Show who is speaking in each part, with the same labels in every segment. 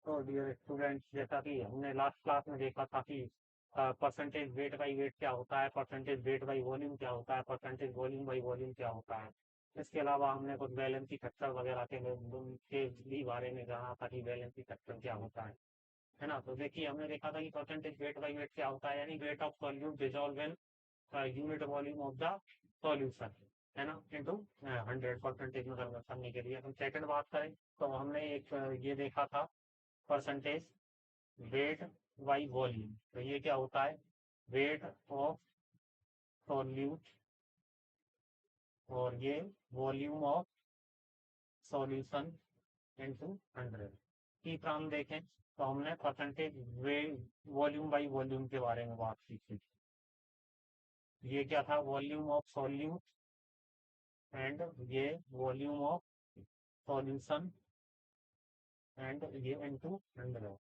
Speaker 1: तो dear students, जैसा कि हमने लास्ट क्लास में देखा था कि परसेंटेज वेट बाई वेट क्या होता है, परसेंटेज वेट बाई वॉल्यूम क्या होता है, परसेंटेज वॉल्यूम बाई वॉल्यूम क्या होता है। इसके अलावा हमने कुछ बैलेंसी फैक्टर वगैरह के भी बारे में जाना था कि बैलेंसी फैक्टर क्या होता है ना। तो देखिए, हमने देखा था कि परसेंटेज वेट बाई वेट क्या होता है, यानी wait of solute dissolve in unit volume of the solution, है ना, इंटू 100% में कन्वर्ट करने के लिए। हम सेकंड बात करें तो हमने एक ये देखा था परसेंटेज वेट बाई वॉल्यूम। तो ये क्या होता है, वेट ऑफ सॉल्यूट और ये वॉल्यूम ऑफ सॉल्यूशन इंटू 100। तीसरा हम देखें तो हमने percentage way volume by volume के बारे में बात की थी। ये क्या था, वॉल्यूम ऑफ सॉल्यूट एंड ये वॉल्यूम ऑफ सॉल्यूशन एंड ये इनटू 100,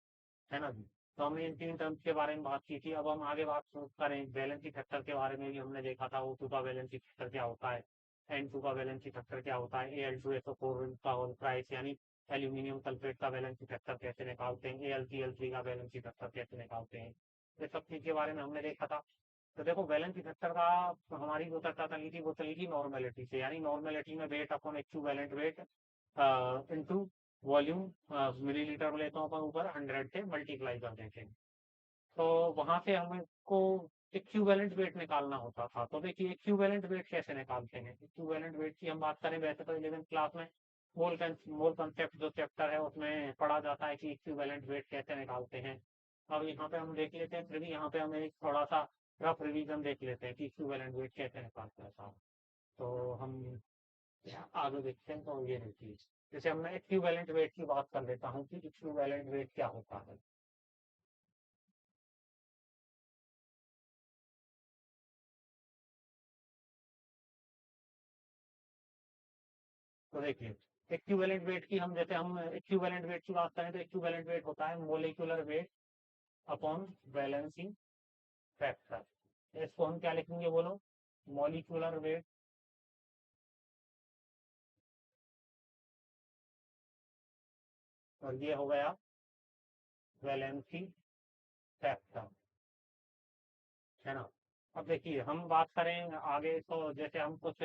Speaker 1: है ना जी। तो हमने इन तीन टर्म्स के बारे में बात की थी। अब हम आगे बात करें बैलेंसी फैक्टर के बारे में। भी हमने देखा था O2 का बैलेंसी फैक्टर क्या होता है, N2 का बैलेंसी फैक्टर क्या होता है, Al2SO4 का होल प्राइस यानी एल्यूमिनियम सल्फेट का बैलेंसी फैक्टर कैसे निकालते हैं, Al3 का बैलेंसी फैक्टर कैसे निकालते हैं, ये सब चीज के बारे में हमने देखा था। तो देखो, बैलेंसी फैक्टर का हमारी जो चर्चा चली थी वो चली थी नॉर्मेलिटी से, यानी नॉर्मेलिटी में wait upon equivalent weight into volume, millilitre में लेता हूँ अपन, ऊपर 100 से मल्टीप्लाई कर देते हैं। तो वहां से हमको इक्विवेलेंट वेट निकालना होता था। तो देखिए, इक्विवेलेंट वेट कैसे निकालते हैं। इक्विवेलेंट वेट की हम बात करें वैसे तो 11th क्लास में मोल कंसेप्ट जो चैप्टर है उसमें पढ़ा जाता है कि इक्विवेलेंट वेट कैसे निकालते हैं। अब यहाँ पे हम देख लेते हैं, फिर भी यहाँ पे हम एक थोड़ा सा रफ रिवीजन देख लेते हैं कि इक्विवेलेंट वेट कैसे निकालते हैं साहब। तो हम आगे देखते हैं। तो ये देखिए, जैसे हम मैं इक्विवेलेंट वेट की बात कर लेता हूँ कि इक्विवेलेंट वेट क्या होता है। तो देखिए, इक्विवेलेंट वेट की हम जैसे हम इक्विवेलेंट वेट की बात करें तो इक्विवेलेंट वेट होता है molecular weight upon balancing factor. इसको हम क्या लिखेंगे बोलो, मॉलिक्यूलर वेट और ये हो गया वैलेंसी फैक्टर, है ना। अब देखिए, हम बात करें आगे तो जैसे हम कुछ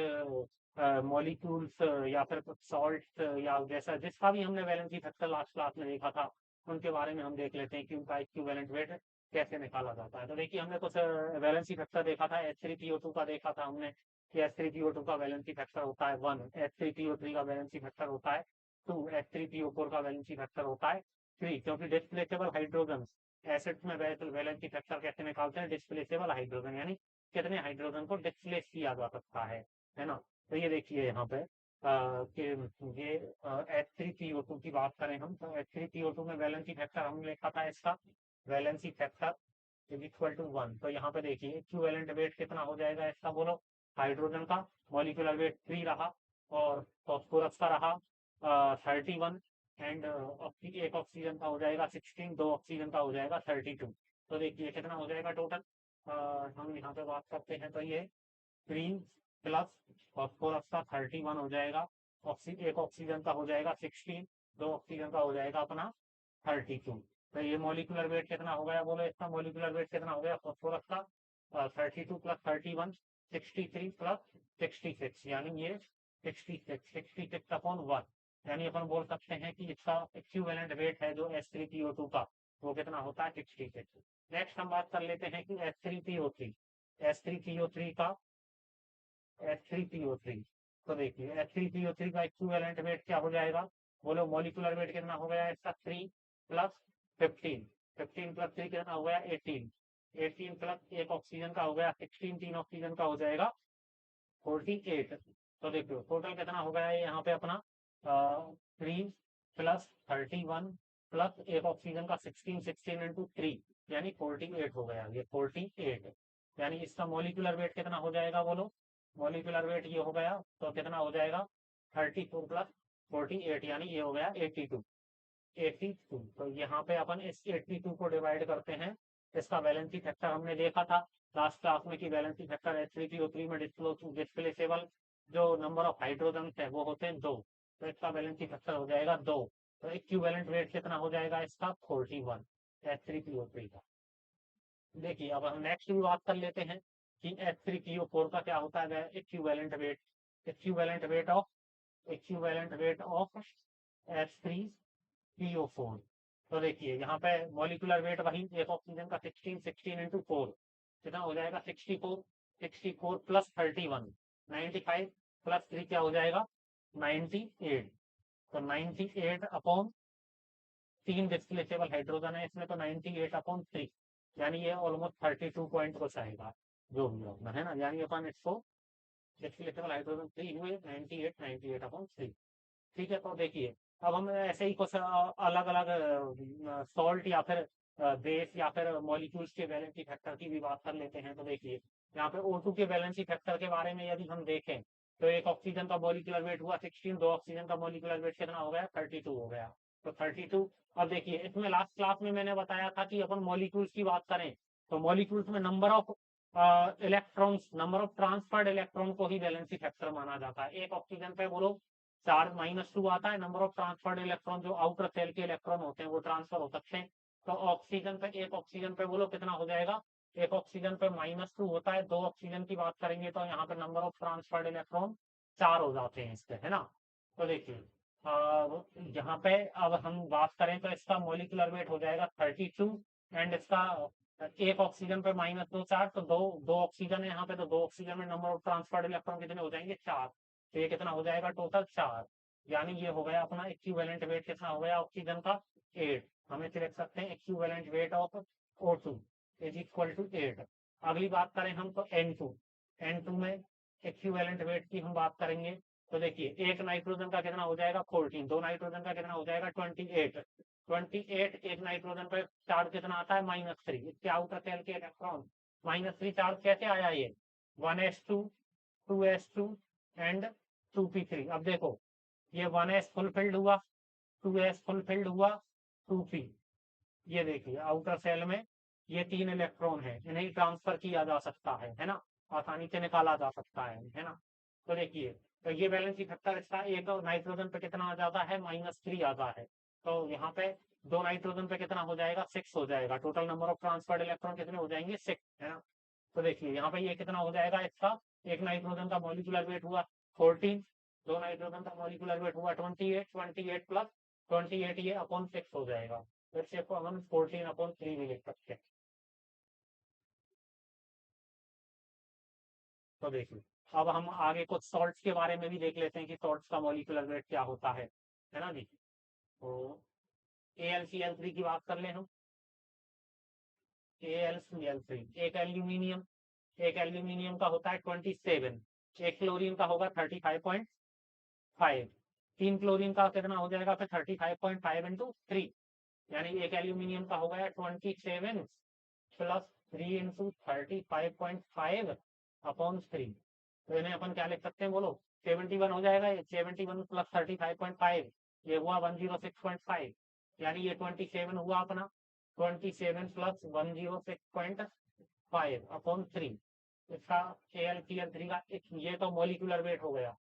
Speaker 1: मॉलिक्यूल्स या फिर कुछ सॉल्ट या जैसा जिसका भी हमने वैलेंसी फैक्टर लास्ट क्लास में देखा था उनके बारे में हम देख लेते हैं कि उनका इक्विवेलेंट वेट कैसे निकाला जाता है। तो देखिए, हमने कुछ वैलेंसी फैक्टर देखा था, H3PO2 का देखा था हमने कि H3PO2 का वैलेंसी फैक्टर होता है 1, H3PO3 का वैलेंसी फैक्टर होता है 2, H3PO4 का वैलेंसी फैक्टर होता है 3, क्योंकि डिस्प्लेसेबल हाइड्रोजन एसिड्स में वैलेंसी फैक्टर कैसे निकालते हैं, डिस्प्लेसेबल हाइड्रोजन यानी कितने हाइड्रोजन को डिस्प्लेस किया जा सकता है ना। तो ये देखिए यहाँ पे कि ये H3PO2 की बात करें हम तो H3PO2 में वैलेंसी फैक्टर हमने लिखा था इसका valency factor is equal to 1। तो यहाँ पे देखिए इक्विवेलेंट वेट कितना हो जाएगा इसका बोलो, हाइड्रोजन का मॉलिक्यूलर वेट 3 रहा और फॉस्फोरस का रहा 31 एंड एक ऑक्सीजन का हो जाएगा 16, दो ऑक्सीजन का हो जाएगा 32। तो देखिए कितना हो जाएगा टोटल, हम यहाँ पे बात करते हैं तो ये 3 प्लस फॉस्फोरस का 31 हो जाएगा, एक ऑक्सीजन का हो जाएगा 16, दो ऑक्सीजन का हो जाएगा अपना 32। तो ये मॉलिक्यूलर वेट कितना हो गया बोलो, इसका मॉलिक्यूलर वेट कितना हो गया फॉस्फोरस का 32 प्लस 31, 63 प्लस 66, यानी ये 66 अपॉन 1। यानी अपन बोल सकते हैं कि इसका इक्विवेलेंट वेट है जो H3PO2 का वो कितना होता है 66। नेक्स्ट हम बात कर लेते हैं कि H3PO3 का H3PO3। तो देखिए H3PO3 का इक्विवेलेंट वेट क्या हो जाएगा बोलो, मॉलिक्यूलर वेट कितना हो गया इसका 3 प्लस 15, 15 प्लस 3 कितना हो गया 18, 18 प्लस एक ऑक्सीजन का हो गया 16, तीन ऑक्सीजन का हो जाएगा 48। तो देखो टोटल कितना हो गया है यहाँ पे अपना 3 प्लस 31 प्लस एक ऑक्सीजन का 16, 16 इंटू 3 यानी 48 हो गया, ये 48। यानी इसका मॉलिक्यूलर वेट कितना हो जाएगा बोलो, मॉलिक्यूलर वेट ये हो गया तो कितना हो जाएगा 34 प्लस 48 यानी ये हो गया 82, 82। तो यहाँ पे अपन इस 82 को डिवाइड करते हैं, इसका वैलेंसी फैक्टर हमने देखा था लास्ट क्लास में कि वैलेंसी फैक्टर H3PO3 में डिस्प्लेसेबल जो नंबर ऑफ हाइड्रोजन है वो होते हैं 2, तो इसका वैलेंसी फैक्टर हो जाएगा 2। तो इक्विवेलेंट वेट कितना हो जाएगा इसका 41 H3PO3 का। देखिए अब हम नेक्स्ट भी बात कर लेते हैं कि H3PO4 का क्या होता है equivalent weight. Equivalent weight of equivalent weight of H3PO4। तो देखिए यहाँ पे मॉलिक्यूलर वेट वही एक ऑक्सीजन का 16 इंटू 4 कितना हो जाएगा 64 64 प्लस 31 95 प्लस 3 क्या हो जाएगा 98। तो 98 अपॉन 3 डिस्प्लेसेबल हाइड्रोजन है इसमें तो 98 अपॉन 3 यानी ये ऑलमोस्ट 32 पॉइंट कुछ आएगा जो भी होगा है ना। यानी अपन इसको डिस्प्लेसेबल हाइड्रोजन 3 हुए 98 अपॉन 3। ठीक है तो देखिए अब हम ऐसे ही कुछ अलग अलग सॉल्ट या फिर बेस या फिर मॉलिक्यूल्स के वैलेंसी फैक्टर की भी बात कर लेते हैं। तो देखिए यहाँ पे O2 के वैलेंसी फैक्टर के बारे में यदि हम देखें तो एक ऑक्सीजन का मॉलिक्यूलर वेट हुआ 16, दो ऑक्सीजन का मॉलिक्यूलर वेट कितना हो गया 32 हो गया। तो 32 अब देखिए इसमें लास्ट क्लास में मैंने बताया था कि अपन मॉलिक्यूल्स की बात करें तो मॉलिक्यूल्स में number of electrons number of transferred electron को ही वैलेंसी फैक्टर माना जाता है। एक ऑक्सीजन पे बोलो चार्ज -2 आता है, नंबर ऑफ ट्रांसफर्ड इलेक्ट्रॉन जो आउटर सेल के इलेक्ट्रॉन होते हैं वो ट्रांसफर हो सकते हैं। तो ऑक्सीजन पे एक ऑक्सीजन पे बोलो कितना हो जाएगा एक ऑक्सीजन पे -2 होता है, दो ऑक्सीजन की बात करेंगे तो यहाँ पे नंबर ऑफ ट्रांसफर्ड इलेक्ट्रॉन 4 हो जाते हैं इसके है ना। तो देखिए यहाँ पे अब हम बात करें तो इसका मोलिकुलर वेट हो जाएगा 32 एंड इसका एक ऑक्सीजन पे -2 चार्ज तो दो दो ऑक्सीजन है यहाँ पे तो दो ऑक्सीजन में नंबर ऑफ ट्रांसफर्ड इलेक्ट्रॉन कितने हो जाएंगे 4। तो ये कितना हो जाएगा टोटल 4 यानी ये हो गया अपना इक्विवेलेंट वेट कितना हो गया ऑक्सीजन का 8। हम इसे लिख सकते हैं equivalent weight of O2 is equal to 8। अगली बात करें हम तो N2 में इक्विवेलेंट वेट की हम बात करेंगे तो देखिए एक नाइट्रोजन का कितना हो जाएगा 14, दो नाइट्रोजन का कितना हो जाएगा 28। 28 एक नाइट्रोजन पर चार्ज कितना आता है -3 इसके आउटर सेल के इलेक्ट्रॉन -3 चार्ज कैसे आया ये 1s2 2s2 एंड 2p3। अब देखो ये 1s फुलफिल्ड हुआ 2s फुलफिल्ड हुआ 2p ये देखिए आउटर सेल में ये 3 इलेक्ट्रॉन है इन्हें ट्रांसफर किया जा सकता है ना, आसानी से निकाला जा सकता है ना। तो देखिए तो ये वैलेंसी फैक्टर इसका एक नाइट्रोजन पे कितना आ जाता है -3 आता है। तो यहाँ पे दो नाइट्रोजन पे कितना हो जाएगा 6 हो जाएगा, total number of transferred electron कितने हो जाएंगे 6 है ना। तो देखिए यहाँ पे ये कितना हो जाएगा इसका एक नाइट्रोजन का मॉलिक्यूलर वेट हुआ 14, दो नाइट्रोजन का मॉलिक्यूलर वेट हुआ 28 प्लस 28 ये अपॉन 6 हो जाएगा। फिर से हम 14/3 भी लिख सकते हैं। तो देखिए अब हम आगे कुछ सॉल्ट्स के बारे में भी देख लेते हैं कि सॉल्ट्स का मॉलिक्यूलर वेट क्या होता है ना जी। तो AlCl3 की बात कर ले हम AlCl3 एक एल्यूमिनियम का होता है 27, एक क्लोरीन का होगा 35.5, तीन क्लोरीन का कितना हो जाएगा फिर 35.5 इंटू 3 यानी एक एल्यूमिनियम का हो गया 27 प्लस 3 इंटू 35.5 अपॉन 3। तो इन्हें अपन क्या लिख सकते हैं बोलो 71 हो जाएगा, ये 71 प्लस 35.5 ये हुआ 106.5 यानी ये 27 हुआ अपना 27 प्लस 106.5 अपॉन 3 इसका AlCl3 का ये तो मॉलिक्यूलर वेट हो गया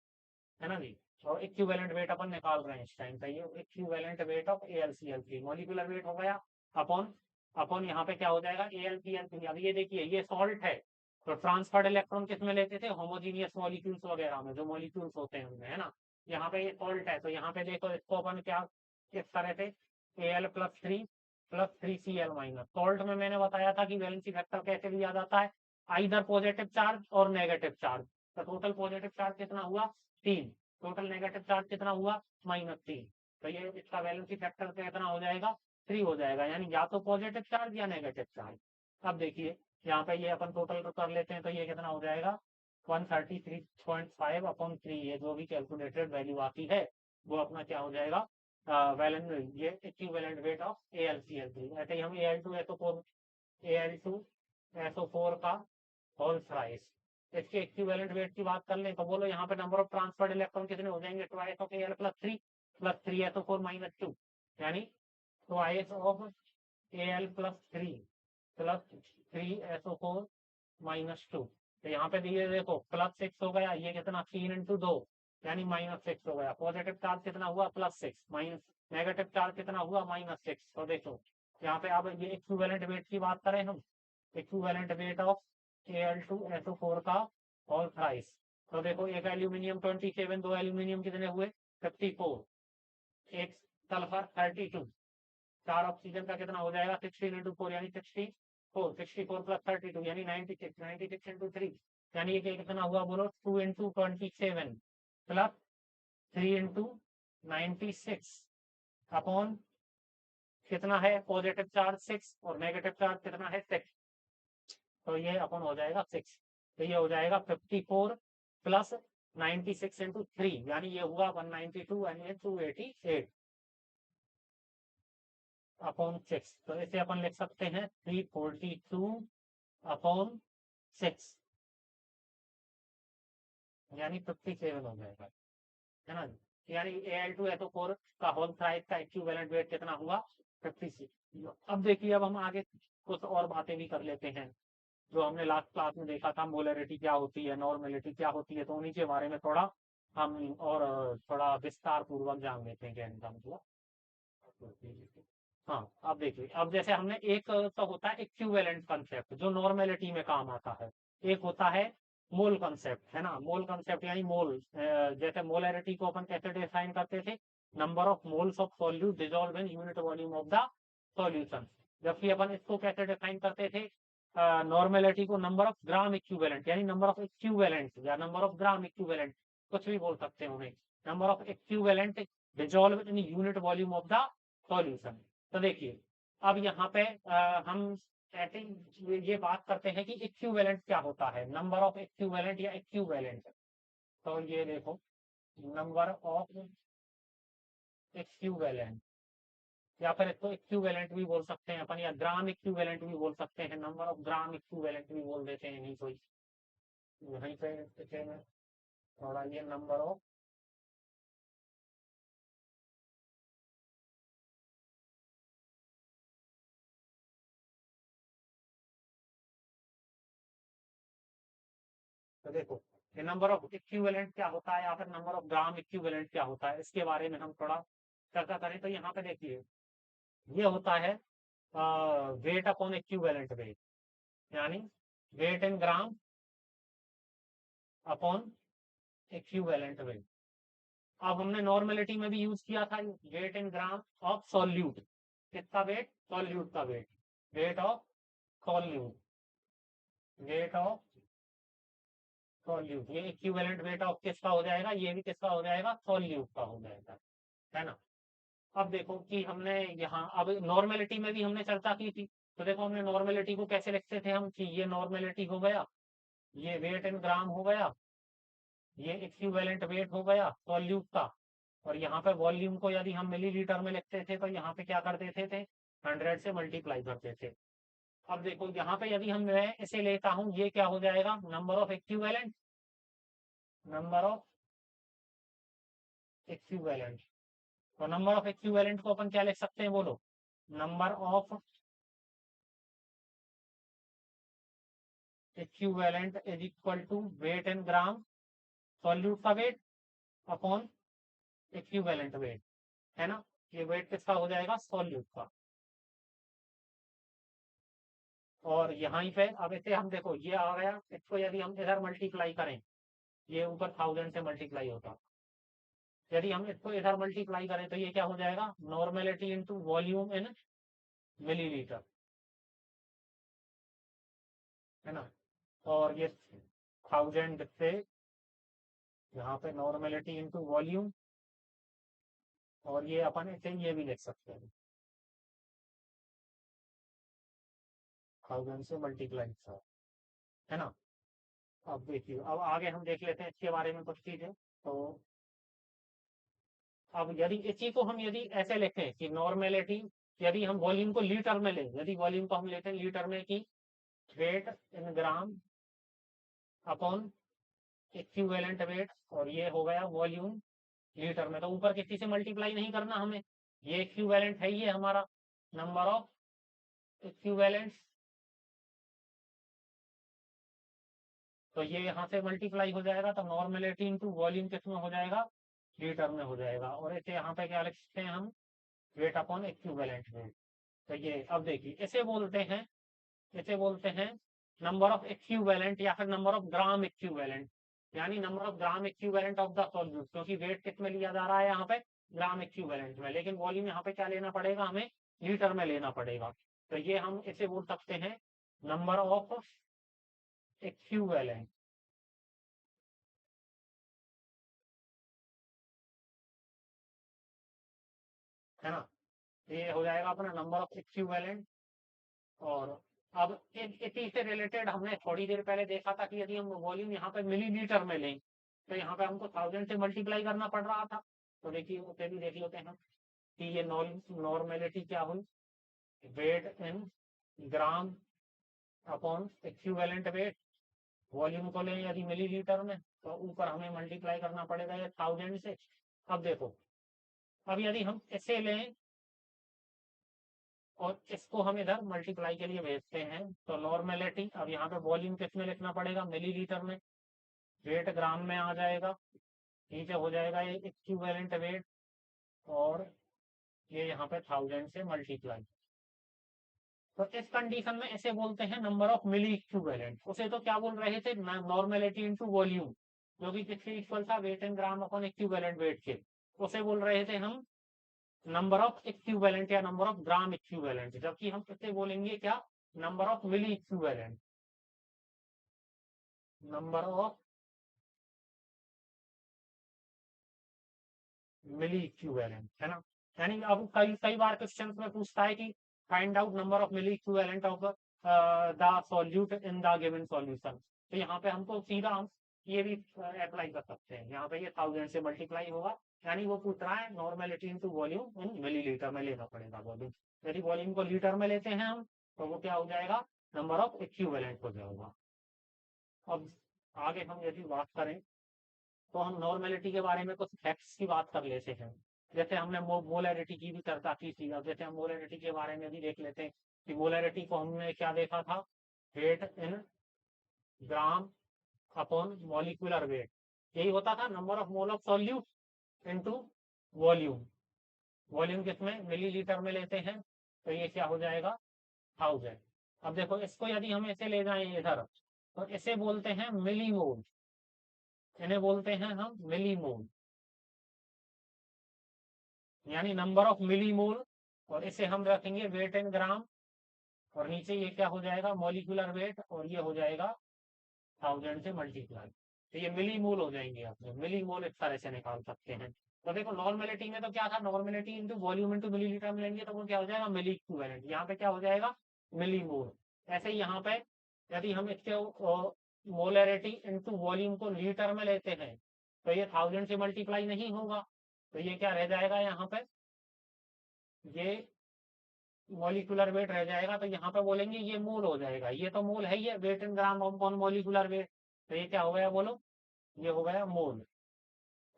Speaker 1: है ना जी। और इक्विवेलेंट वेट अपन निकाल रहे हैं इस टाइम पे ये equivalent weight of AlCl3 molecular weight हो गया अपॉन अपॉन यहाँ पे क्या हो जाएगा AlCl3। अब ये देखिए ये सॉल्ट है तो ट्रांसफर्ड इलेक्ट्रॉन किस में लेते थे होमोजीनियस मॉलिक्यूल्स वगैरह में जो मॉलिक्यूल्स होते हैं उनमें है ना। यहाँ पे ये सॉल्ट है तो यहाँ पे देखो इसको अपन क्या किस तरह से Al+3 + 3Cl-। सॉल्ट में मैंने बताया था कि वैलेंसी फैक्टर कैसे लिया जाता है आइदर पॉजिटिव चार्ज और नेगेटिव चार्ज। तो टोटल पॉजिटिव चार्ज कितना हुआ 3, टोटल नेगेटिव चार्ज कितना हुआ -3। तो ये इसका वैलेंसी फैक्टर कितना हो जाएगा 3 हो जाएगा यानी या तो पॉजिटिव चार्ज या नेगेटिव चार्ज। अब देखिए यहाँ पे ये अपन टोटल कर लेते हैं तो ये कितना हो जाएगा 133.5 अपॉन 3 ये जो भी कैलकुलेटेड वैल्यू आती है वो अपना क्या हो जाएगा वैलेंट ये इक्विवेलेंट वेट ऑफ AlCl3। ऐसे ही हम Al2SO4 का होल थ्राइस इसके इक्विवेलेंट वेट की बात कर लें तो बोलो यहाँ पे नंबर ऑफ ट्रांसफर्ड इलेक्ट्रॉन कितने हो जाएंगे ट्वाइस ऑफ Al+3 + 3SO4 -2 यानी ट्वाइस ऑफ Al+3 + 3SO4 -2। तो यहाँ पे दिए देखो +6 हो गया ये कितना 3 इंटू 2 यानी -6 हो गया। पॉजिटिव चार्ज कितना हुआ, +6, माइनस नेगेटिव चार्ज कितना हुआ, -6। तो देखो यहाँ पे अब ये इक्विवेलेंट वेट की बात करें हम, इक्विवेलेंट वेट ऑफ Al2SO4 का होल थ्राइस। तो देखो एक एल्यूमिनियम 27, दो एल्यूमिनियम कितने हुए, 54, एक सल्फर 32, चार ऑक्सीजन का कितना हो जाएगा, 16 × 4 यानी 64, 64 + 32 यानी 96, 96 × 3 यानी ये कितना हुआ बोलो, 2 × 27 प्लस 3 × 96 अपॉन कितना है, पॉजिटिव चार्ज 6 और नेगेटिव चार्ज कितना है, 6। तो ये अपन हो जाएगा 6। तो ये हो जाएगा 54 प्लस 96 × 3 यानी ये हुआ 192 यानी 288 अपॉन 6। तो इसे अपन लिख सकते हैं 342 अपॉन 6 यानी 57 हो जाएगा, है ना। यानी Al2SO4 का होल थ्राइस का इक्विवेलेंट वेट कितना हुआ, 56। अब देखिए, अब हम आगे कुछ और बातें भी कर लेते हैं जो हमने लास्ट क्लास में देखा था, मोलरिटी क्या होती है, नॉर्मेलिटी क्या होती है, तो उन्हीं के बारे में थोड़ा हम और थोड़ा विस्तार पूर्वक जान लेते हैं, कहने का मतलब। हाँ, अब देखिए, अब जैसे हमने एक तो होता है इक्विवेलेंट कंसेप्ट जो नॉर्मेलिटी में काम आता है, एक होता है मोल कंसेप्ट, है ना। मोल कंसेप्ट यानी मोल, जैसे मोलरिटी को अपन कैसे डिफाइन करते थे, number of moles of solute dissolve in unit volume of the solution. जबकि अपन इसको कैसे डिफाइन करते थे, नॉर्मेलिटी को नंबर ऑफ ग्राम इक्विवेलेंट यानी नंबर ऑफ इक्विवेलेंट या नंबर ऑफ ग्राम इक्विवेलेंट, कुछ भी बोल सकते हैं उन्हें, number of equivalent dissolve in unit volume of the solution. तो देखिए, अब यहाँ पे हम ऐसे ये बात करते हैं कि इक्विवेलेंट क्या होता है, नंबर ऑफ इक्विवेलेंट या इक्विवेलेंट। तो ये देखो, नंबर ऑफ इक्विवेलेंट या फिर इसको इक्विवेलेंट भी बोल सकते हैं अपन, या ग्राम इक्विवेलेंट भी बोल सकते हैं, नंबर ऑफ ग्राम इक्विवेलेंट भी बोल देते हैं, नहीं कोई वहीं पे इसे में थोड़ा ये नंबर ऑफ, तो देखो ये नंबर ऑफ इक्विवेलेंट क्या होता है या फिर नंबर ऑफ ग्राम इक्विवेलेंट क्या होता है, इसके बारे में हम थोड़ा चर्चा करें। तो यहाँ पे देखिए, ये होता है वेट अपॉन इक्विवेलेंट वेट, यानी weight in gram upon equivalent weight. अब हमने नॉर्मेलिटी में भी यूज किया था weight in gram of solute, किसका वेट, सॉल्यूट का weight, weight of solute, weight of solute, ये इक्विवेलेंट वेट ऑफ किसका हो जाएगा, ये भी किसका हो जाएगा, सॉल्यूट का हो जाएगा, है ना। अब देखो कि हमने यहाँ अब नॉर्मेलिटी में भी हमने चर्चा की थी, तो देखो हमने नॉर्मेलिटी को कैसे लिखते थे हम, कि ये नॉर्मेलिटी हो गया, ये वेट इन ग्राम हो गया, ये इक्विवेलेंट वेट हो गया सॉल्यूट का, और यहाँ पे वॉल्यूम को यदि हम मिलीलीटर में लिखते थे तो यहाँ पे क्या कर देते थे, 100 से मल्टीप्लाई करते थे। अब देखो यहाँ पे यदि हम मैं इसे लेता हूँ, ये क्या हो जाएगा, number of equivalent, number of equivalent. तो नंबर ऑफ इक्विवेलेंट को अपन क्या लिख सकते हैं बोलो, number of equivalent is equal to weight in gram, solute का वेट अपॉन इक्विवेलेंट वेट, है ना। ये वेट किसका हो जाएगा, सॉल्यूट का। और यहाँ पे अब इसे हम देखो, ये आ गया, इसको यदि हम इधर मल्टीप्लाई करें, ये ऊपर 1000 से मल्टीप्लाई होता, यदि हम इसको इधर मल्टीप्लाई करें तो ये क्या हो जाएगा, normality into volume in millilitre, है ना। और ये 1000 से यहाँ पे नॉर्मेलिटी इंटू वॉल्यूम, और ये अपन इसे ये भी लिख सकते हैं 1000 से मल्टीप्लाई, है ना। अब देखिए, अब आगे हम देख लेते हैं इसके बारे में कुछ चीजें। तो अब यदि इसी को हम यदि ऐसे लिखें कि नॉर्मेलिटी, यदि हम वॉल्यूम को लीटर में लें, यदि वॉल्यूम को हम लेते हैं लीटर में कि wait in gram upon equivalent wait, और ये हो गया वॉल्यूम लीटर में, तो ऊपर किसी से मल्टीप्लाई नहीं करना हमें, ये इक्विवेलेंट है, ये हमारा नंबर ऑफ इक्विवेलेंट तो ये यहाँ से मल्टीप्लाई हो जाएगा, तो नॉर्मेलिटी इंटू वॉल्यूम किसमें हो जाएगा, लीटर में हो जाएगा। और इसे यहाँ पे क्या लिख सकते हैं हम, वेट अपॉन इक्विवेलेंट वेट। तो ये अब देखिए इसे बोलते हैं नंबर ऑफ इक्विवेलेंट या फिर नंबर ऑफ ग्राम इक्विवेलेंट, यानी number of gram equivalent of the solute, क्योंकि वेट किस में लिया जा रहा है यहाँ पे, ग्राम इक्विवेलेंट में, लेकिन वॉल्यूम यहाँ पे क्या लेना पड़ेगा हमें, लीटर में लेना पड़ेगा। तो ये हम इसे बोल सकते हैं नंबर ऑफ इक्विवेलेंट, है ना। ये हो जाएगा अपना नंबर ऑफ इक्विवेलेंट। और अब इसी से रिलेटेड हमने थोड़ी देर पहले देखा था कि यदि हम वॉल्यूम यहाँ पे मिलीलीटर में लें तो यहाँ पे हमको 1000 से मल्टीप्लाई करना पड़ रहा था। तो देखिए उसे भी देख लेते हैं कि ये नॉर्मेलिटी क्या हुई, weight in gram upon equivalent weight, volume को लें यदि मिलीलीटर में तो ऊपर हमें मल्टीप्लाई करना पड़ेगा ये 1000 से। अब देखो, अब यदि हम इसे लें और इसको हम इधर मल्टीप्लाई के लिए भेजते हैं, तो नॉर्मेलिटी, अब यहाँ पे वॉल्यूम किस में लिखना पड़ेगा, मिलीलीटर में, वेट ग्राम में आ जाएगा, नीचे हो जाएगा ये इक्विवेलेंट वेट, और ये यहाँ पे 1000 से मल्टीप्लाई। तो इस कंडीशन में इसे बोलते हैं नंबर ऑफ मिली इक्विवेलेंट। उसे तो क्या बोल रहे थे, नॉर्मेलिटी इनटू वॉल्यूम, जो कि किसके इक्वल था, weight in gram upon equivalent weight के, उसे बोल रहे थे हम नंबर ऑफ इक्विवेलेंट या नंबर ऑफ ग्राम इक्विवेलेंट, जबकि हम किससे बोलेंगे क्या, number of milli equivalent, number of milli equivalent, है ना। यानी अब कई कई बार क्वेश्चन में पूछता है कि find out number of milli equivalent of the solute in the given solution. तो यहाँ पे हमको सीधा हम ये भी अप्लाई कर सकते हैं, यहाँ पे ये 1000 से मल्टीप्लाई होगा, यानी वो पूछ रहा है normality into volume in millilitre में लेना पड़ेगा वॉल्यूम। यदि वॉल्यूम को लीटर में लेते हैं हम तो वो क्या हो जाएगा, नंबर ऑफ इक्विवेलेंट हो जाएगा। अब आगे हम यदि बात करें तो हम नॉर्मेलिटी के बारे में कुछ फैक्ट्स की बात कर लेते हैं। जैसे हमने मोलैरिटी की भी चर्चा की थी, अब जैसे हम मोलैरिटी के बारे में भी देख लेते हैं कि मोलैरिटी को हमने क्या देखा था, weight in gram upon molecular wait, यही होता था, number of mole of solute into volume, volume किसमें मिलीलीटर में लेते हैं, तो ये क्या हो जाएगा, 1000। अब देखो इसको यदि हम ऐसे ले जाएं इधर, तो इसे बोलते हैं मिलीमोल, इन्हें बोलते हैं हम मिलीमोल, यानी नंबर ऑफ मिलीमोल। और इसे हम रखेंगे वेट इन ग्राम, और नीचे ये क्या हो जाएगा, मॉलिक्यूलर वेट, और ये हो जाएगा 1000 से मल्टीप्लाई। तो ये मिलीमोल हो जाएंगे, आपने मिलीमोल इस तरह से निकाल सकते हैं। तो देखो नॉर्मेलिटी में तो क्या था, normality into volume into millilitre में लेंगे तो वो क्या हो जाएगा, मिली इक्विवेलेंट, यहाँ पे क्या हो जाएगा, मिलीमोल। ऐसे ही यहाँ पे यदि हम इसके मोलरिटी इंटू वॉल्यूम को लीटर में लेते हैं तो ये 1000 से मल्टीप्लाई नहीं होगा, तो ये क्या रह जाएगा यहाँ पे, ये मॉलिक्यूलर वेट रह जाएगा। तो यहाँ पे बोलेंगे ये मोल हो जाएगा, ये तो मोल है, ये weight in gram on molecular weight, तो ये क्या हो गया बोलो, ये हो गया मोल।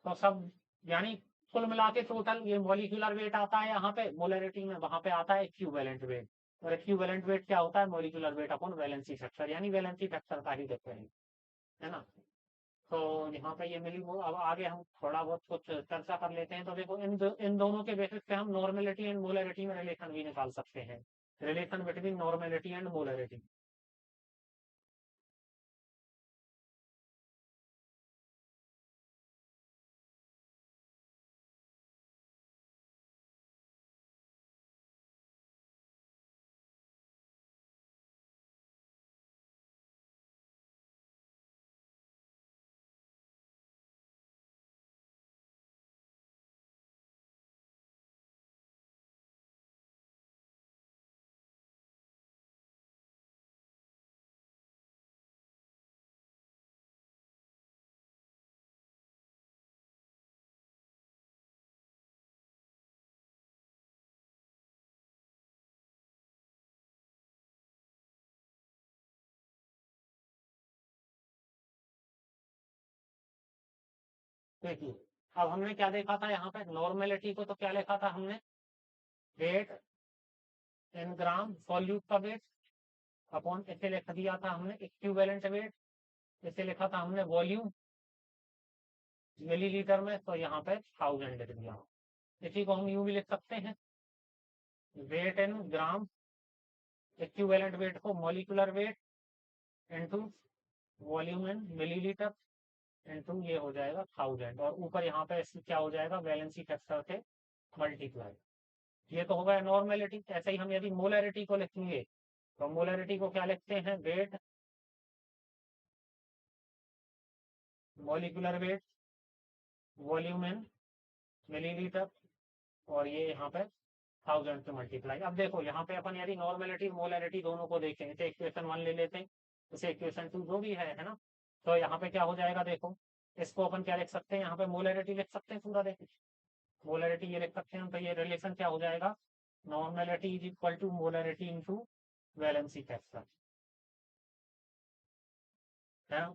Speaker 1: तो सब, यानी कुल मिला के टोटल ये मॉलिक्यूलर वेट आता है यहाँ पे मोलरिटी में, वहां पे आता है इक्विवेलेंट वेट। और इक्विवेलेंट वेट क्या होता है, molecular weight upon valency factor, यानी वैलेंसी फैक्टर का ही देखते हैं, है ना। तो यहाँ पे ये मिली वो, अब आगे हम थोड़ा बहुत कुछ चर्चा कर लेते हैं। तो देखो इन दोनों के बेसिस पे हम नॉर्मेलिटी एंड मोलरिटी में रिलेशन भी निकाल सकते हैं, relation between normality and molarity. देखिए अब हमने क्या देखा था यहाँ पे, नॉर्मेलिटी को तो क्या लिखा था हमने, वेट इन ग्राम सॉल्यूट का वेट अपॉन, इसे लिख दिया था हमने इक्विवेलेंट वेट, इसे लिखा था हमने वॉल्यूम मिलीलीटर में, तो यहाँ पे 1000 लिख दिया। इसी को हम यूं भी लिख सकते हैं, weight in gram, equivalent weight को molecular weight into volume in millilitre into ये हो जाएगा 1000, और ऊपर यहाँ पे क्या हो जाएगा, वैलेंसी फैक्टर से मल्टीप्लाई। ये तो होगा नॉर्मेलिटी। ऐसे ही हम यदि मोलरिटी को लिखेंगे, तो मोलरिटी को क्या लिखते हैं, weight molecular weight volume in millilitre, और ये यहाँ पे 1000 से मल्टीप्लाई। अब देखो यहाँ पे अपन यदि नॉर्मेलिटी मोलरिटी दोनों को देखें, इसे इक्वेशन 1 ले लेते हैं, इसे इक्वेशन 2 जो भी है ना, तो यहाँ पे क्या हो जाएगा, देखो इसको अपन क्या लिख सकते हैं, यहाँ पे मोलरिटी लिख सकते हैं पूरा, देखो मोलरिटी ये लिख सकते हैं, तो ये रिलेशन क्या हो जाएगा, normality is equal to molarity into valency factor, है ना।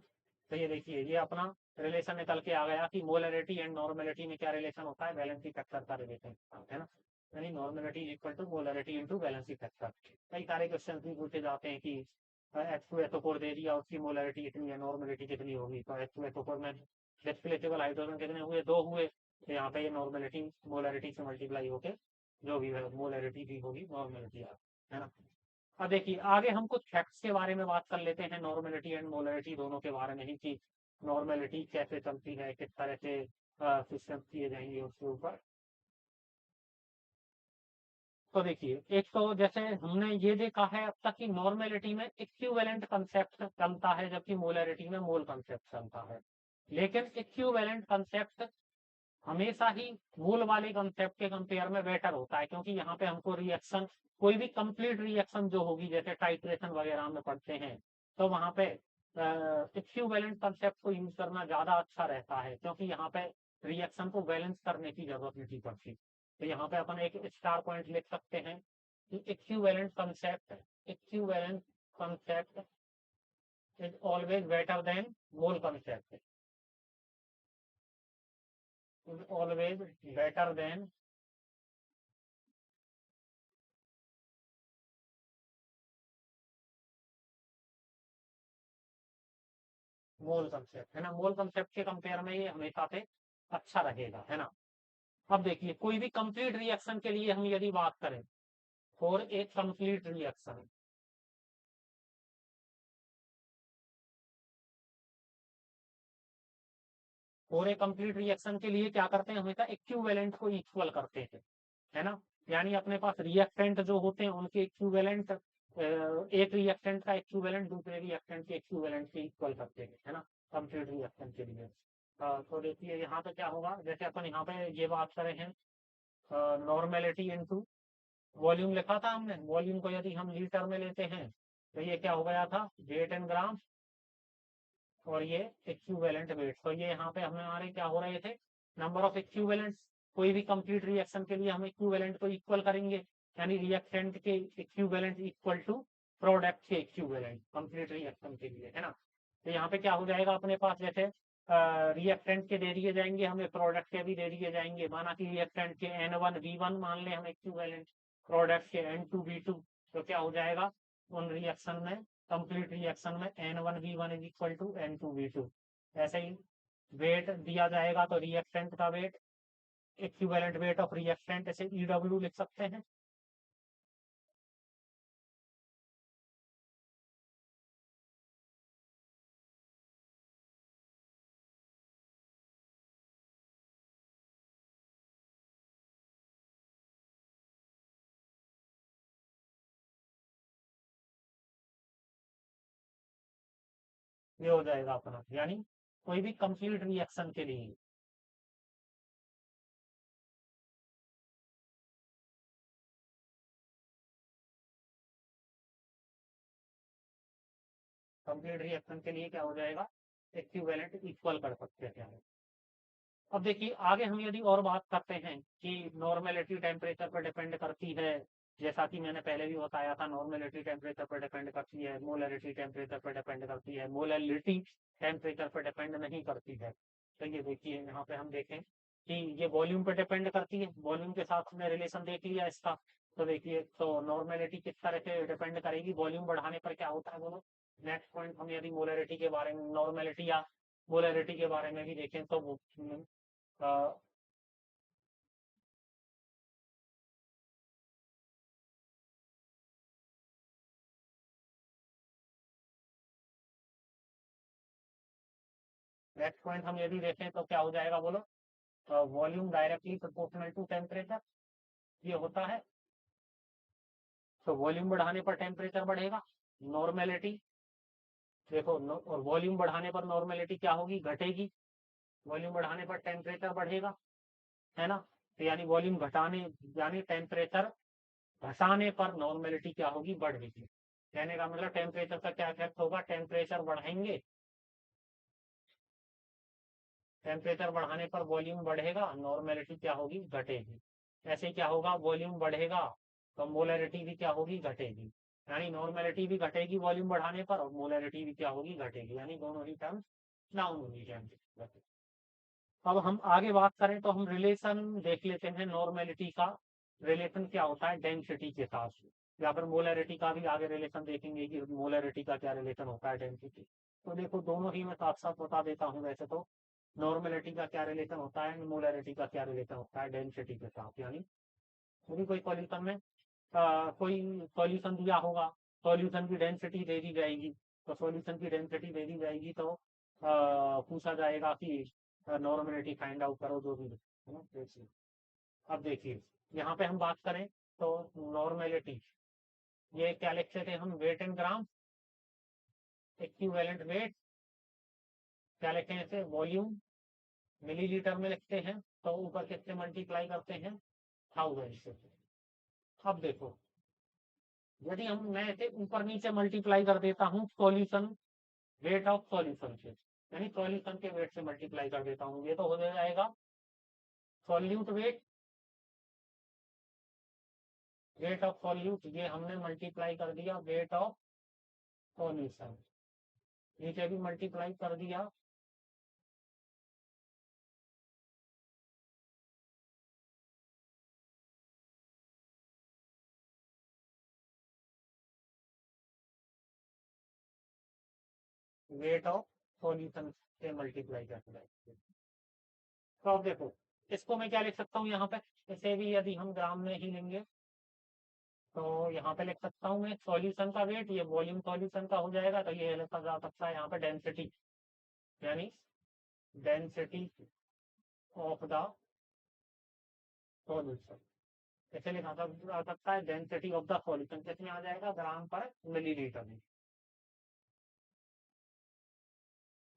Speaker 1: तो ये देखिए ये अपना रिलेशन निकल के आ गया कि मोलरिटी एंड नॉर्मेलिटी में क्या रिलेशन होता है, वैलेंसी फैक्टर का रिलेशन, है ना। यानी normality is equal to molarity into valency factor. कई सारे क्वेश्चन भी पूछे जाते हैं कि H2SO4 दे दिया, उसकी मोलरिटी कितनी है, नॉर्मेलिटी कितनी होगी, तो H2SO4 में डिस्प्लेसेबल हाइड्रोजन कितने हुए, 2 हुए, तो यहाँ पे ये नॉर्मेलिटी मोलरिटी से मल्टीप्लाई होके जो भी मोलरिटी भी होगी नॉर्मेलिटी, है ना। अब देखिए आगे हम कुछ फैक्ट्स के बारे में बात कर लेते हैं, नॉर्मेलिटी एंड मोलरिटी दोनों के बारे में ही, कि नॉर्मेलिटी कैसे चलती है, किस तरह से सिस्टम किए जाएंगे उसके ऊपर। तो देखिए एक तो जैसे हमने ये देखा है अब तक कि नॉर्मेलिटी में इक्विवेलेंट कंसेप्ट चलता है, जबकि मोलरिटी में मोल कंसेप्ट चलता है। लेकिन इक्विवेलेंट कंसेप्ट हमेशा ही मोल वाले कंसेप्ट के कंपेयर में बेटर होता है, क्योंकि यहाँ पे हमको रिएक्शन, कोई भी कंप्लीट रिएक्शन जो होगी, जैसे टाइट्रेशन वगैरह में पढ़ते हैं, तो वहां पे इक्विवेलेंट कंसेप्ट को यूज करना ज्यादा अच्छा रहता है, क्योंकि यहाँ पे रिएक्शन को बैलेंस करने की जरूरत नहीं पड़ती। तो यहाँ पे अपन एक स्टार पॉइंट लिख सकते हैं कि equivalent concept is always better than mole concept, is always better than mole concept, है ना। मोल कंसेप्ट के कंपेयर में ये हमेशा से अच्छा रहेगा, है ना। अब देखिए कोई भी कंप्लीट रिएक्शन के लिए हम यदि बात करें, फॉर एक complete reaction, for a complete reaction के लिए क्या करते हैं, हमेशा इक्विवेलेंट को इक्वल करते हैं, है ना। यानी अपने पास रिएक्टेंट जो होते हैं उनके इक्विवेलेंट, एक रिएक्टेंट का इक्विवेलेंट दूसरे रिएक्टेंट के इक्विवेलेंट के इक्वल करते हैं, है ना, कंप्लीट रिएक्शन के लिए। तो देखिए यहाँ पे क्या होगा, जैसे अपन यहाँ पे ये बात कर रहे हैं, नॉर्मेलिटी इनटू वॉल्यूम लिखा था हमने, वॉल्यूम को यदि हम लीटर में लेते हैं, तो ये क्या हो गया था, वेट इन ग्राम, और ये इक्विवेलेंट वेट, तो ये यहाँ पे हमारे क्या हो रहे थे, नंबर ऑफ इक्विवेलेंट्स। कोई भी कंप्लीट रिएक्शन के लिए हम इक्विवेलेंट को इक्वल करेंगे, यानी रिएक्टेंट के इक्विवेलेंट इक्वल टू प्रोडक्ट के इक्विवेलेंट कंप्लीट रिएक्शन के लिए, है ना। तो यहाँ पे क्या हो जाएगा, अपने पास जैसे रिएक्टेंट के दे दिए जाएंगे, हमें प्रोडक्ट के भी दे दिए जाएंगे, माना कि रिएक्टेंट के N1 V1 मान ले हम इक्विवेलेंट, प्रोडक्ट के N2V2, तो क्या हो जाएगा उन रिएक्शन में, कंप्लीट रिएक्शन में N1V1 is equal to N2V2। ऐसे ही वेट दिया जाएगा, तो रिएक्टेंट का weight, equivalent weight of reactant, ऐसे EW लिख सकते हैं। ये हो जाएगा अपना, यानी कोई भी कंप्लीट रिएक्शन के लिए, कंप्लीट रिएक्शन के लिए क्या हो जाएगा, इक्विवेलेंट इक्वल कर सकते हैं। अब देखिए आगे हम यदि और बात करते हैं कि नॉर्मेलिटी टेम्परेचर पर डिपेंड करती है, जैसा कि मैंने पहले भी बताया था, नॉर्मेलिटी टेम्परेचर पर डिपेंड करती है, मोलरिटी टेम्परेचर पर डिपेंड करती है, मोलरिटी टेम्परेचर पर डिपेंड नहीं करती है। तो ये देखिए यहाँ पे हम देखें कि ये वॉल्यूम पर डिपेंड करती है, वॉल्यूम के साथ हमने रिलेशन देख लिया इसका। तो देखिए तो नॉर्मेलिटी किस तरह से डिपेंड करेगी, वॉल्यूम बढ़ाने पर क्या होता है बोलो, नेक्स्ट पॉइंट हम यदि मोलरिटी के बारे में, नॉर्मेलिटी या मोलरिटी के बारे में भी देखें तो नेक्स्ट पॉइंट हम यदि देखें तो क्या हो जाएगा बोलो, volume directly proportional to temperature ये होता है। तो वॉल्यूम बढ़ाने पर टेम्परेचर बढ़ेगा, नॉर्मेलिटी देखो और वॉल्यूम बढ़ाने पर नॉर्मेलिटी क्या होगी, घटेगी। वॉल्यूम बढ़ाने पर टेम्परेचर बढ़ेगा, है ना। तो यानी वॉल्यूम घटाने, यानी टेम्परेचर घटाने पर नॉर्मेलिटी क्या होगी, बढ़ेगी। कहने का मतलब टेम्परेचर का क्या इफेक्ट होगा, टेम्परेचर बढ़ाएंगे, टेम्परेचर बढ़ाने पर वॉल्यूम बढ़ेगा, नॉर्मेलिटी क्या होगी, घटेगी। ऐसे क्या होगा, वॉल्यूम बढ़ेगा तो मोलरिटी भी क्या होगी, घटेगी। यानी नॉर्मेलिटी भी घटेगी वॉल्यूम बढ़ाने पर, और मोलरिटी भी क्या होगी, घटेगी। यानी दोनों ही टर्म्स डाउन होगी टेम्परेचर। अब हम आगे बात करें तो हम रिलेशन देख लेते हैं, नॉर्मेलिटी का रिलेशन क्या होता है डेंसिटी के साथ, या फिर मोलरिटी का भी आगे रिलेशन देखेंगे कि मोलरिटी का क्या रिलेशन होता है डेंसिटी। तो देखो दोनों ही मैं साथ साथ बता देता हूँ। वैसे तो नॉर्मेलिटी का क्या रिलेशन होता है, मोलरिटी का क्या रिलेशन होता है डेंसिटी के साथ। यानी यदि कोई सॉल्यूशन में कोई सॉल्यूशन दिया होगा, सॉल्यूशन की डेंसिटी दे दी जाएगी, तो सॉल्यूशन की डेंसिटी दे दी जाएगी तो पूछा जाएगा कि नॉर्मेलिटी फाइंड आउट करो, जो भी है ना। देखिए, अब देखिए यहाँ पे हम बात करें तो नॉर्मेलिटी, ये क्या लिखते थे हम, wait in gram, equivalent weight, क्या लिखते हैं इसे, वॉल्यूम मिलीलीटर में लिखते हैं, तो ऊपर किससे मल्टीप्लाई करते हैं, 1000 से। अब देखो यदि हम, मैं इसे ऊपर नीचे मल्टीप्लाई कर देता हूँ सॉल्यूशन, वेट ऑफ सॉल्यूशन से, यानी सॉल्यूशन के वेट से मल्टीप्लाई कर देता हूँ, ये तो हो जाएगा solute weight, weight of solute, ये हमने मल्टीप्लाई कर दिया वेट ऑफ सॉल्यूशन, नीचे भी मल्टीप्लाई कर दिया वेट ऑफ सॉल्यूशन से मल्टीप्लाई कर दिया। तो अब देखो इसको मैं क्या लिख सकता हूँ यहाँ पे, इसे भी यदि हम ग्राम में ही लेंगे तो यहाँ पे लिख सकता हूँ मैं सॉल्यूशन का वेट, ये वॉल्यूम सॉल्यूशन का हो जाएगा, तो ये लिखा जा सकता है यहाँ पे डेंसिटी, यानी डेंसिटी ऑफ द सॉल्यूशन। ऐसे लिखा जा सकता है डेंसिटी ऑफ द सॉल्यूशन, कितने आ जाएगा, ग्राम पर मिलीलीटर में,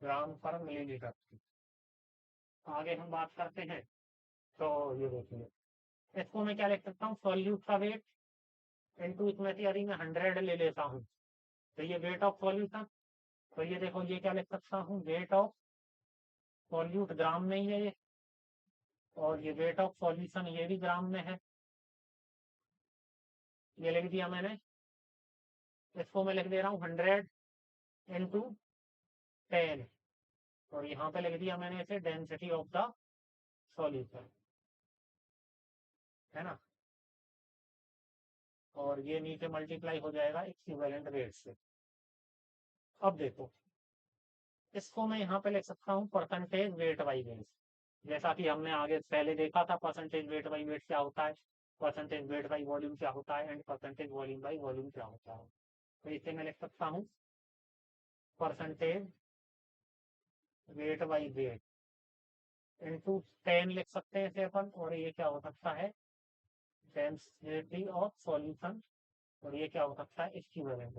Speaker 1: ग्राम पर मिलीलीटर। आगे हम बात करते हैं तो ये देखिए इसको मैं क्या लिख सकता हूँ, सॉल्यूट का वेट इंटू, इसमें से यदि मैं 100 ले लेता हूँ तो ये वेट ऑफ सॉल्यूशन, तो ये देखो ये क्या लिख सकता हूँ, वेट ऑफ सॉल्यूट ग्राम में ही है ये, और ये वेट ऑफ सॉल्यूशन ये भी ग्राम में है, ये लिख दिया मैंने। इसको मैं लिख दे रहा हूँ 100 × 10, और यहाँ पे लिख दिया मैंने इसे डेंसिटी ऑफ द सॉल्यूशन, है ना। और ये नीचे मल्टीप्लाई हो जाएगा इक्विवेलेंट वेट से। अब देखो इसको मैं यहाँ पे लिख सकता हूँ परसेंटेज वेट बाई वेट, जैसा कि हमने आगे पहले देखा था परसेंटेज वेट बाई वेट क्या होता है, परसेंटेज वेट बाई वॉल्यूम क्या होता है, and percentage volume by volume क्या होता है। तो इसे मैं लिख सकता हूँ percentage weight by weight into 10 लिख सकते हैं इसे अपन, और ये क्या हो सकता है, डेंसिटी ऑफ सॉल्यूशन, और ये क्या हो सकता है, इक्विवेलेंट।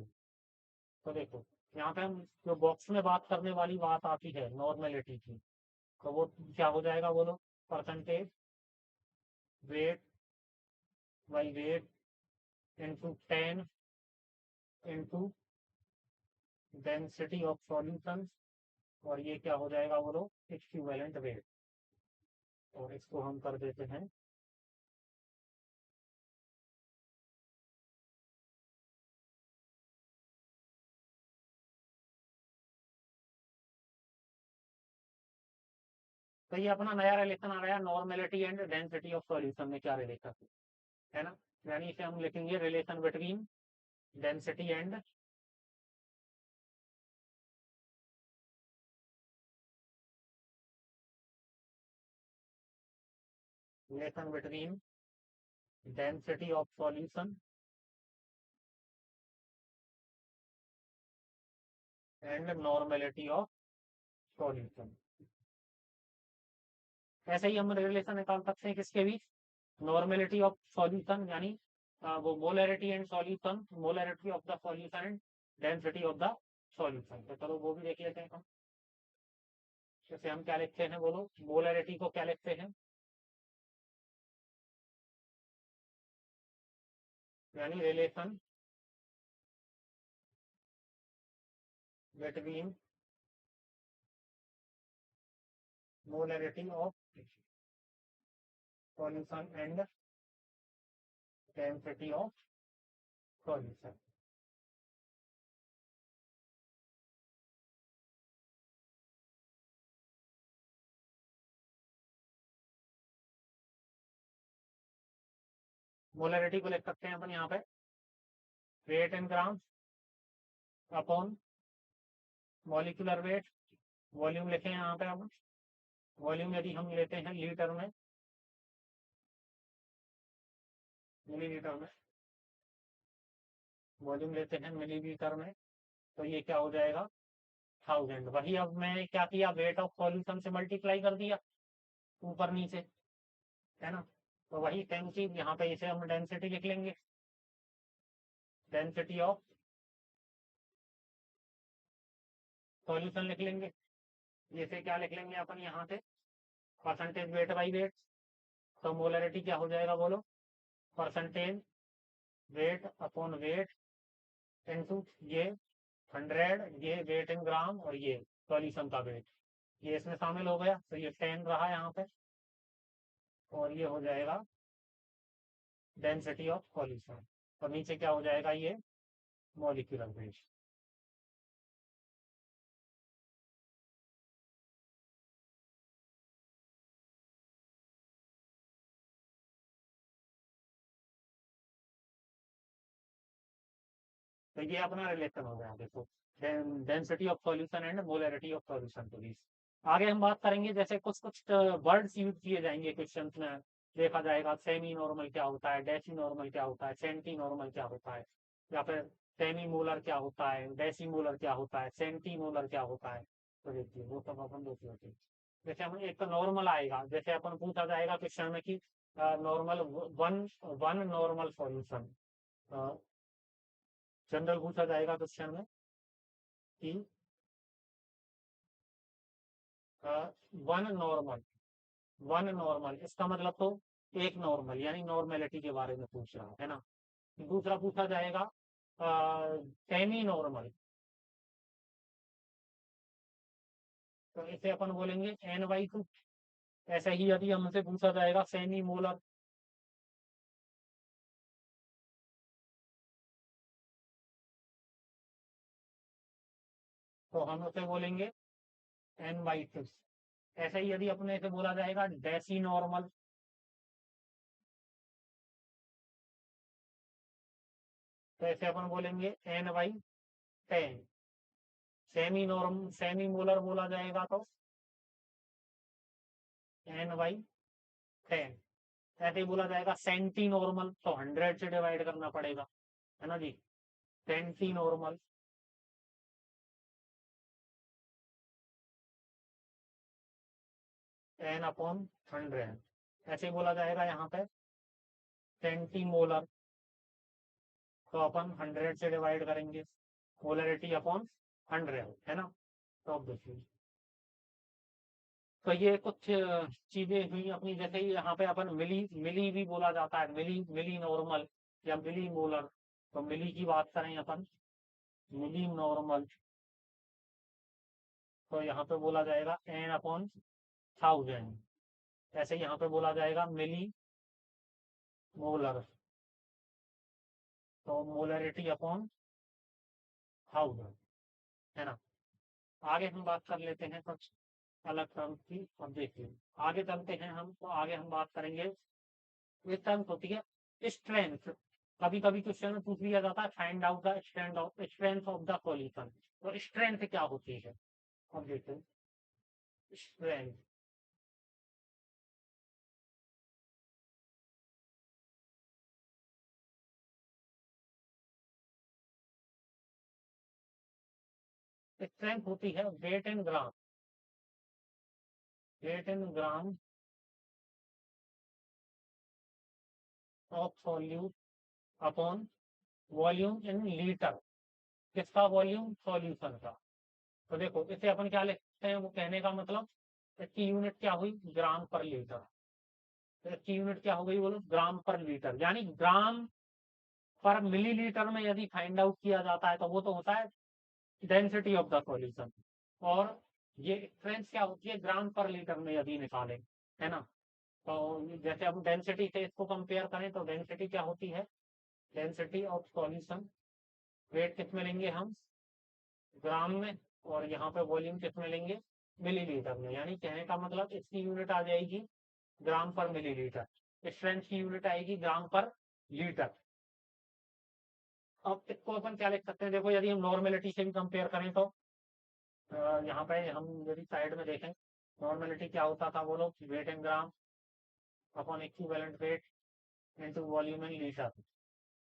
Speaker 1: तो देखो यहाँ पे हम जो बॉक्स में बात करने वाली बात आती है नॉर्मेलिटी की, तो वो क्या हो जाएगा बोलो, percentage weight by weight into 10 into density of solution, और ये क्या हो जाएगा बोलो, इक्विवेलेंट वेट। और इसको हम कर देते हैं तो ये अपना नया रिलेशन आ गया, normality and density of solution में क्या रिलेशन है ना। यानी इसे हम लिखेंगे relation between density and relation between density of solution and normality of solution. ऐसे ही हम रिलेशन निकाल सकते हैं किसके बीच, नॉर्मेलिटी ऑफ सॉल्यूशन यानी वो molarity and solution, molarity of the solution and density of the solution. तो चलो वो भी देख लेते हैं हम। जैसे हम क्या लिखते हैं, बोलो मोलरिटी को क्या लिखते हैं, यानी relation between molarity of solution and density of solution. Molarity को लिख सकते हैं अपन यहाँ पे weight in gram upon molecular weight. Volume लिखे हैं यहाँ पे अब, वॉल्यूम यदि हम लेते हैं लीटर में, मिलीलीटर में, वॉल्यूम लेते हैं मिलीलीटर में, तो ये क्या हो जाएगा 1000। वही अब मैं क्या किया, वेट ऑफ सॉल्यूशन से मल्टीप्लाई कर दिया ऊपर नीचे, है ना। तो वही सेम चीज यहाँ पे, इसे हम डेंसिटी लिख लेंगे, डेंसिटी ऑफ सॉल्यूशन लिख लेंगे। जैसे क्या लिख लेंगे अपन यहाँ से, परसेंटेज वेट बाई वेट। तो मोलरिटी क्या हो जाएगा बोलो, percentage weight upon weight into ये 100, ये वेट इन ग्राम और ये सॉल्यूशन का वेट, ये इसमें शामिल हो गया, तो ये 10 रहा यहाँ पे, और ये हो जाएगा डेंसिटी ऑफ सॉल्यूशन, और नीचे क्या हो जाएगा ये मॉलिक्यूलर वेट। तो ये अपना रिलेशन हो गया देखो, density of solution and molarity of solution के बीच। आगे हम बात करेंगे, जैसे कुछ कुछ वर्ड्स यूज किए जाएंगे क्वेश्चन में, देखा जाएगा सेमी नॉर्मल क्या होता है, डेसी नॉर्मल क्या होता है, सेंटी नॉर्मल क्या होता है, या फिर सेमी मोलर क्या होता है, डेसी मोलर क्या होता है, सेंटी मोलर क्या होता है। तो देखिए वो सब अपन देख लेते हैं। जैसे हम एक तो नॉर्मल आएगा, जैसे अपन पूछा जाएगा क्वेश्चन में कि normal one one normal solution, general पूछा जाएगा क्वेश्चन में कि वन नॉर्मल, वन नॉर्मल इसका मतलब तो एक नॉर्मल यानी नॉर्मेलिटी के बारे में पूछ रहा है ना। दूसरा पूछा जाएगा सेमी नॉर्मल, तो इसे अपन बोलेंगे n/2। ऐसे ही यदि हमसे पूछा जाएगा सेमी मोलर, तो हम उसे बोलेंगे n/2। ऐसे ही यदि अपने से बोला जाएगा डेसी नॉर्मल, तो ऐसे अपन बोलेंगे n/10। सेमी मोलर बोला जाएगा तो n/10। ऐसे ही बोला जाएगा सेंटी नॉर्मल, तो 100 से डिवाइड करना पड़ेगा, है ना जी। Senti normal, n/100। ऐसे ही बोला जाएगा यहाँ पे सेंटी मोलर, तो अपन 100 से डिवाइड करेंगे, मोलरिटी अपॉन 100, है ना। तो अब देखिए, तो ये कुछ चीजें हुई अपनी, जैसे ही यहाँ पे अपन मिली मिली भी बोला जाता है, मिली मिली नॉर्मल या मिली मोलर। तो मिली की बात करें अपन, मिली नॉर्मल, तो यहाँ पे बोला जाएगा n/1000। ऐसे यहाँ पे बोला जाएगा मिली मोलर, तो मोलरिटी अपॉन 1000, है ना। आगे हम बात कर लेते हैं कुछ अलग टर्म की। अब देखिए आगे चलते हैं हम, तो आगे हम बात करेंगे, एक टर्म होती है स्ट्रेंथ। कभी कभी क्वेश्चन में पूछ लिया जाता है find out the strength of the solution, तो स्ट्रेंथ क्या होती है। अब देखो स्ट्रेंथ, स्ट्रेंथ होती है weight in gram of solute upon volume in litre. किसका वॉल्यूम? सॉल्यूशन का। तो देखो इसे अपन क्या लिखते हैं, वो कहने का मतलब इसकी यूनिट क्या हुई? ग्राम पर लीटर। तो इसकी यूनिट क्या हो गई बोलो? ग्राम पर लीटर। यानी ग्राम पर मिलीलीटर में यदि फाइंड आउट किया जाता है तो वो तो होता है डेंसिटी ऑफ द सॉल्यूशन। और ये स्ट्रेंथ क्या होती है? ग्राम पर लीटर में यदि निकालें, है ना। तो जैसे अब डेंसिटी से इसको कंपेयर करें तो डेंसिटी क्या होती है? डेंसिटी ऑफ सॉल्यूशन, वेट किस में लेंगे हम? ग्राम में। और यहाँ पे वॉल्यूम किस में लेंगे? मिलीलीटर में। यानी कहने का मतलब इसकी यूनिट आ जाएगी ग्राम पर मिलीलीटर, स्ट्रेंथ की यूनिट आएगी ग्राम पर लीटर। अब इसको अपन क्या लिख सकते हैं? देखो यदि हम नॉर्मेलिटी से भी कंपेयर करें तो यहाँ पे हम यदि साइड में देखें, नॉर्मेलिटी क्या होता था बोलो? Weight in gram upon equivalent weight into volume in litre.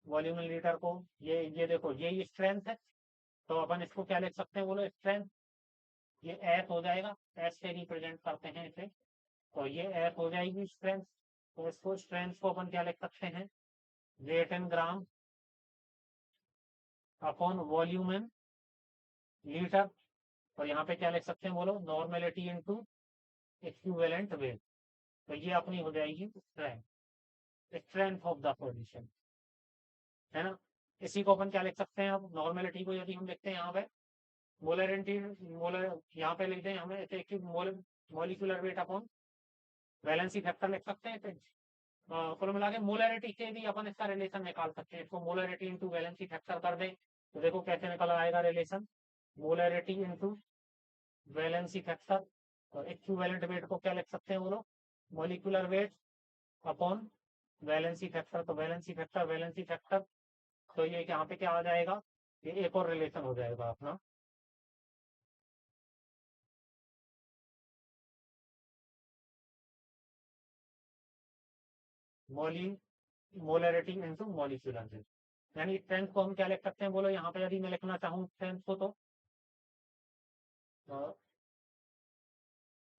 Speaker 1: Volume in litre को ये देखो यही स्ट्रेंथ है, तो अपन इसको क्या लिख सकते हैं बोलो? स्ट्रेंथ। ये एफ हो जाएगा, एस से रिप्रेजेंट करते हैं इसे, तो ये एफ हो जाएगी स्ट्रेंथ। तो इसको स्ट्रेंथ को अपन क्या लिख सकते हैं? Weight in gram upon volume in litre. और यहाँ पे क्या लिख सकते हैं बोलो? Normality into equivalent weight. तो ये अपनी हो जाएगी strength, strength of the solution, है ना। इसी को अपन क्या लिख सकते हैं? अब नॉर्मेलिटी को यदि हम लिखते हैं यहाँ पे मोलरिटी, मोलर यहाँ पे लिखते हैं हमें ऐसे कि molecular weight upon valency factor लिख सकते हैं। कुल मिला के मोलरिटी से भी अपन इसका रिलेशन निकाल सकते हैं। इसको मोलरिटी इंटू वैलेंसी फैक्टर कर दें तो देखो कैसे निकल आएगा relation. Molarity into valency factor, और इक्विवेलेंट वेट को क्या लिख सकते हैं बोलो? Molecular weight upon valency factor. तो वैलेंसी फैक्टर, तो ये यहाँ पे क्या आ जाएगा? ये एक और रिलेशन हो जाएगा अपना। मोली मोलरिटी इंटू मॉलिक्यूलर वेट। यानी स्ट्रेंथ को हम क्या लिख सकते हैं बोलो? यहाँ पे यदि मैं लिखना चाहूँ स्ट्रेंथ को तो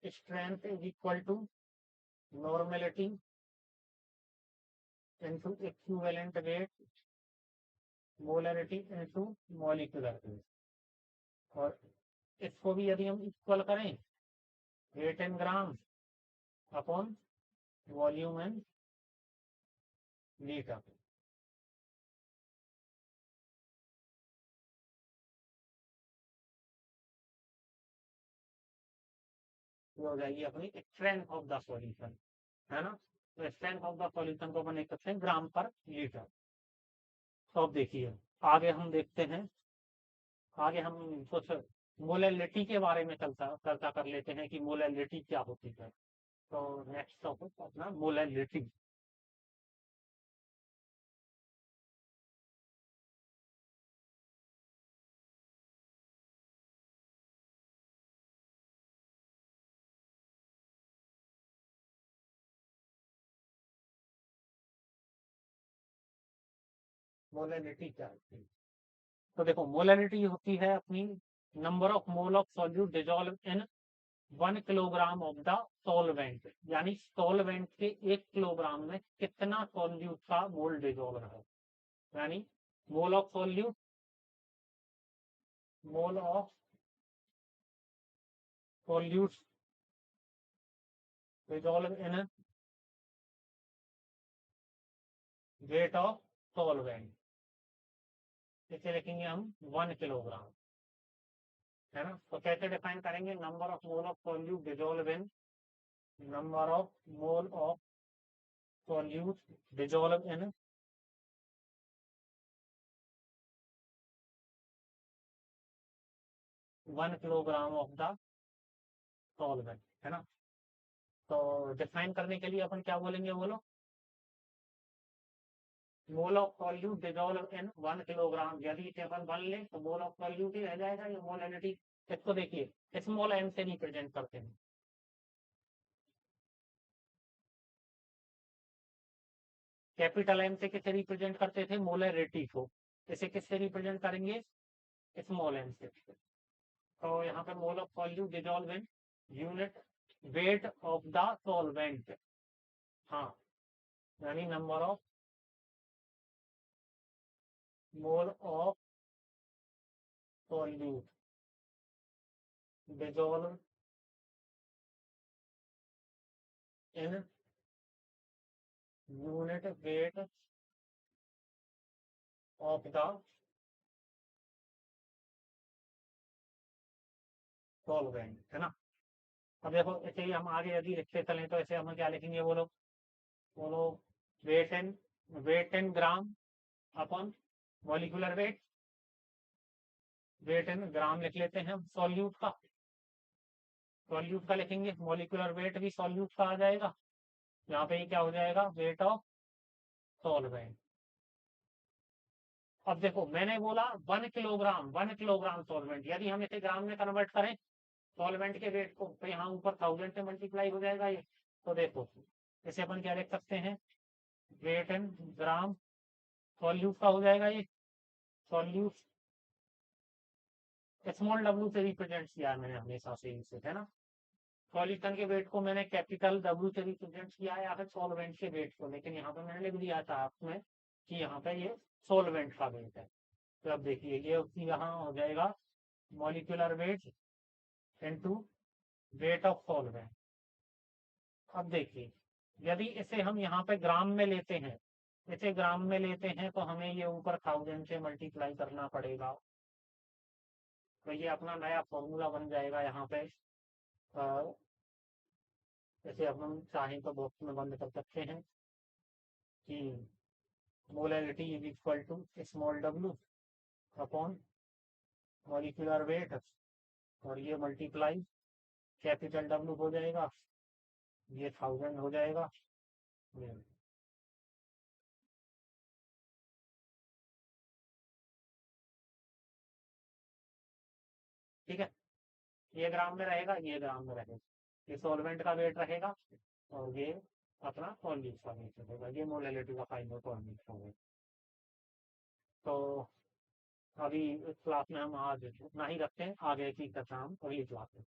Speaker 1: strength is equal to normality into equivalent weight molarity into molecular weight. और इसको भी यदि हम इक्वल करें weight in gram upon volume in litre, ये हो जाएगी अपनी स्ट्रेंथ ऑफ द सॉल्यूशन, है ना। तो स्ट्रेंथ ऑफ द सॉल्यूशन को अपन लिख सकते हैं ग्राम पर लीटर। तो अब देखिए आगे हम देखते हैं, आगे हम कुछ मोलैलिटी के बारे में चर्चा कर लेते हैं कि मोलैलिटी क्या होती है। तो नेक्स्ट टॉपिक अपना मोलैलिटी। मोलैलिटी क्या होती है? तो देखो मोलैलिटी होती है अपनी number of mole of solute dissolve in 1 kilogram of the solvent. यानी सॉल्वेंट के 1 किलोग्राम में कितना सॉल्यूट का मोल डिजोल्व है। यानी mole of solute, mole of solute dissolve in weight of solvent, इसे लिखेंगे हम 1 किलोग्राम, है ना। तो कैसे डिफाइन करेंगे? Number of mole of solute dissolve in, number of mole of solute dissolve in 1 kilogram of the solvent, है ना। तो डिफाइन करने के लिए अपन क्या बोलेंगे बोलो? Mole of solute dissolve in 1 kilogram. यदि इसे अपन वन लें तो मोल ऑफ सॉल्यूट ही रह जाएगा, ये मोलैलिटी। इसको देखिए स्मॉल एम से रिप्रेजेंट करते हैं। कैपिटल एम से किसे रिप्रेजेंट करते थे? मोलैरिटी को। इसे किससे रिप्रेजेंट करेंगे? स्मॉल एम से। तो यहाँ पे mole of solute dissolve in unit weight of the solvent. हाँ, यानी number of mole of solute dissolve in unit weight of the solvent, है ना। अब देखो ऐसे ही हम आगे यदि लिखते चलें तो ऐसे हम क्या लिखेंगे, बोलो बोलो, weight in gram upon molecular wait in ग्राम लिख लेते हैं सॉल्यूट का। सॉल्यूट का लिखेंगे, मॉलिक्यूलर वेट भी सॉल्यूट का आ जाएगा। यहाँ पे ये क्या हो जाएगा, वेट ऑफ सॉल्वेंट। अब देखो मैंने बोला 1 किलोग्राम सॉल्वेंट, यदि हम इसे ग्राम में कन्वर्ट करें सॉल्वेंट के वेट को, तो यहाँ ऊपर 1000 से मल्टीप्लाई हो जाएगा ये। तो देखो इसे अपन क्या लिख सकते हैं, वेट इन ग्राम सॉल्यूट का हो जाएगा ये। सॉल्यूट स्मॉल डब्ल्यू से रिप्रेजेंट किया है मैंने हमेशा से इसे, है ना। सॉल्यूशन के वेट को मैंने कैपिटल डब्ल्यू से रिप्रेजेंट किया है, या फिर सॉल्वेंट के वेट को, लेकिन यहाँ पे मैंने लिख दिया था आपने कि यहाँ पे ये सॉल्वेंट का वेट है। तो अब देखिए ये उसकी यहाँ हो जाएगा molecular weight into weight of solvent. अब देखिए यदि इसे हम यहाँ पे ग्राम में लेते हैं, इसे ग्राम में लेते हैं तो हमें ये ऊपर 1000 से मल्टीप्लाई करना पड़ेगा। तो ये अपना नया फॉर्मूला बन जाएगा यहाँ पे। जैसे अब हम चाहें तो बॉक्स में बंद कर सकते हैं कि molality is equal to small W upon molecular weight, और ये मल्टीप्लाई कैपिटल डब्ल्यू हो जाएगा, ये 1000 हो जाएगा। ठीक है, ये ग्राम में रहेगा, ये ग्राम में रहेगा, ये सॉल्वेंट का वेट रहेगा और ये अपना सॉल्यूट का वेट रहेगा, ये मोलैलिटी का फाइनल फॉर्मूला होगा। तो अभी इस क्लास में हम आज इतना ही रखते हैं, आगे की कक्षा हम अगली क्लास में